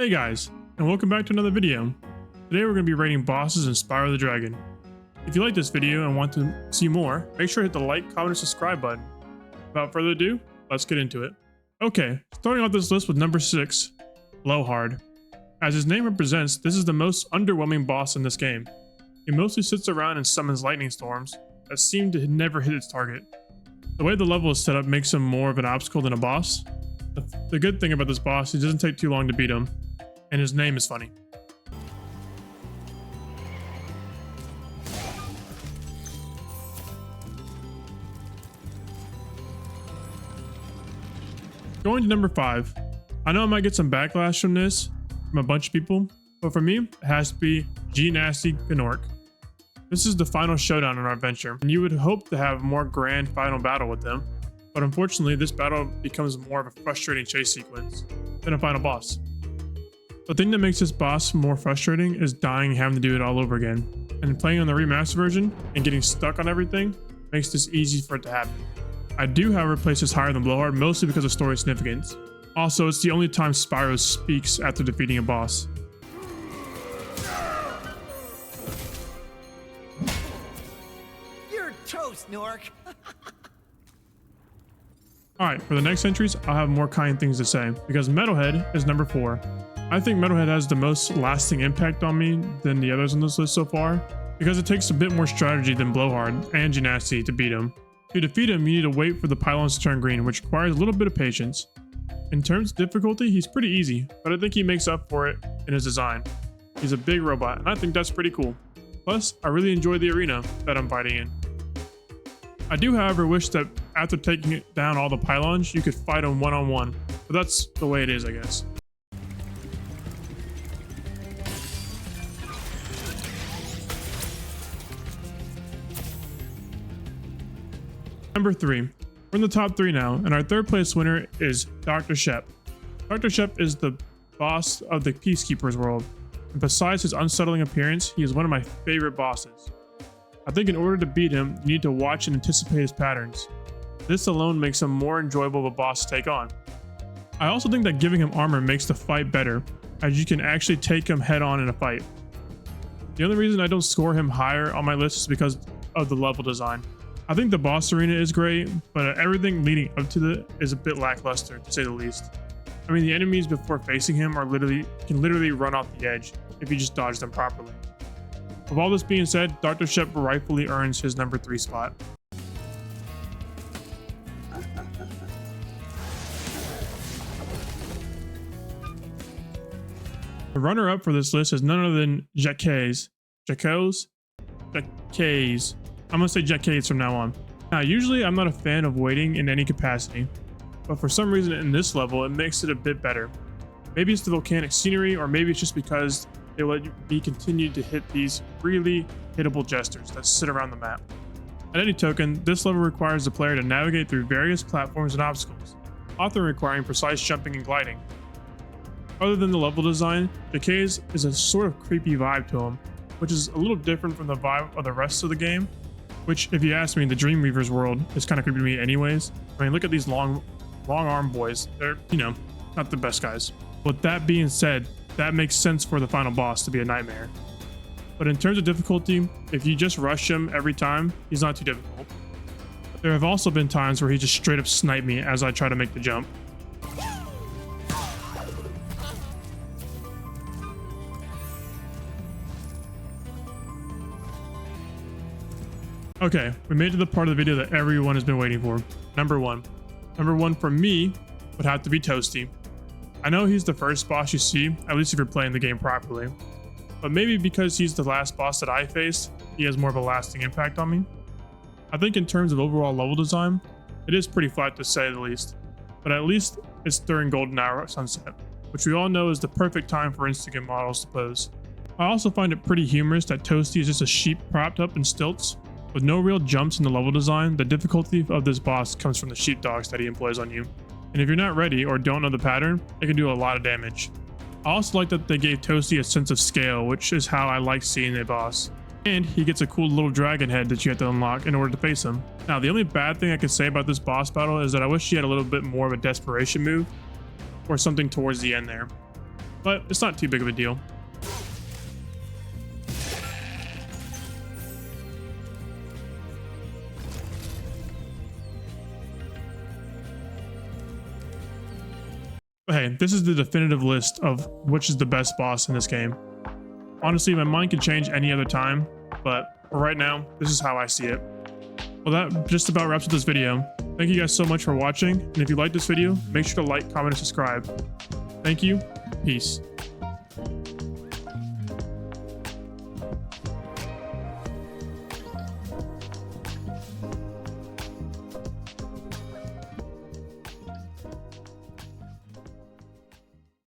Hey guys, and welcome back to another video. Today we're going to be rating bosses in Spyro the Dragon. If you like this video and want to see more, make sure to hit the like, comment, and subscribe button. Without further ado, let's get into it. Okay, starting off this list with number 6, Blowhard. As his name represents, this is the most underwhelming boss in this game. He mostly sits around and summons lightning storms that seem to never hit its target. The way the level is set up makes him more of an obstacle than a boss. The good thing about this boss, it doesn't take too long to beat him, and his name is funny. Going to number 5. I know I might get some backlash from this from a bunch of people, but for me, it has to be Nasty Gnorc. This is the final showdown in our adventure, and you would hope to have a more grand final battle with them, but unfortunately this battle becomes more of a frustrating chase sequence than a final boss. The thing that makes this boss more frustrating is dying and having to do it all over again, and playing on the remastered version and getting stuck on everything makes this easy for it to happen. I do however place this higher than Blowhard mostly because of story significance. Also, it's the only time Spyro speaks after defeating a boss. You're toast, Gnorc. Alright, for the next entries, I'll have more kind things to say, because Metalhead is number 4. I think Metalhead has the most lasting impact on me than the others on this list so far, because it takes a bit more strategy than Blowhard and Genasti to beat him. To defeat him, you need to wait for the pylons to turn green, which requires a little bit of patience. In terms of difficulty, he's pretty easy, but I think he makes up for it in his design. He's a big robot, and I think that's pretty cool. Plus, I really enjoy the arena that I'm fighting in. I do, however, wish that after taking down all the pylons, you could fight him one-on-one, but that's the way it is, I guess. Number 3. We're in the top 3 now, and our third place winner is Dr. Shep. Dr. Shep is the boss of the Peacekeepers world, and besides his unsettling appearance, he is one of my favorite bosses. I think in order to beat him, you need to watch and anticipate his patterns. This alone makes him more enjoyable of a boss to take on. I also think that giving him armor makes the fight better, as you can actually take him head on in a fight. The only reason I don't score him higher on my list is because of the level design. I think the boss arena is great, but everything leading up to it is a bit lackluster, to say the least. I mean, the enemies before facing him can literally run off the edge if you just dodge them properly. With all this being said, Dr. Shep rightfully earns his number 3 spot. The runner-up for this list is none other than Jacques. I'm gonna say Jacques from now on. Now, usually I'm not a fan of waiting in any capacity, but for some reason in this level, it makes it a bit better. Maybe it's the volcanic scenery, or maybe it's just because they let me continue to hit these really hittable jesters that sit around the map. At any token, this level requires the player to navigate through various platforms and obstacles, often requiring precise jumping and gliding. Other than the level design, Jacques is a sort of creepy vibe to him, which is a little different from the vibe of the rest of the game, which, if you ask me, the Dreamweaver's world is kind of creepy to me anyways. I mean, look at these long arm boys. They're, not the best guys. With that being said, that makes sense for the final boss to be a nightmare. But in terms of difficulty, if you just rush him every time, he's not too difficult. There have also been times where he just straight up sniped me as I try to make the jump. Okay, we made it to the part of the video that everyone has been waiting for. Number 1. Number 1 for me would have to be Toasty. I know he's the first boss you see, at least if you're playing the game properly. But maybe because he's the last boss that I faced, he has more of a lasting impact on me. I think in terms of overall level design, it is pretty flat to say the least. But at least it's during golden hour sunset, which we all know is the perfect time for Instagram models to pose. I also find it pretty humorous that Toasty is just a sheep propped up in stilts. With no real jumps in the level design, the difficulty of this boss comes from the sheepdogs that he employs on you. And if you're not ready or don't know the pattern, it can do a lot of damage. I also like that they gave Toasty a sense of scale, which is how I like seeing a boss. And he gets a cool little dragon head that you have to unlock in order to face him. Now, the only bad thing I could say about this boss battle is that I wish he had a little bit more of a desperation move, or something towards the end there. but it's not too big of a deal. But hey, this is the definitive list of which is the best boss in this game. Honestly, my mind could change any other time, but for right now, this is how I see it. Well, that just about wraps up this video. Thank you guys so much for watching, and if you liked this video, make sure to like, comment, and subscribe. Thank you. Peace.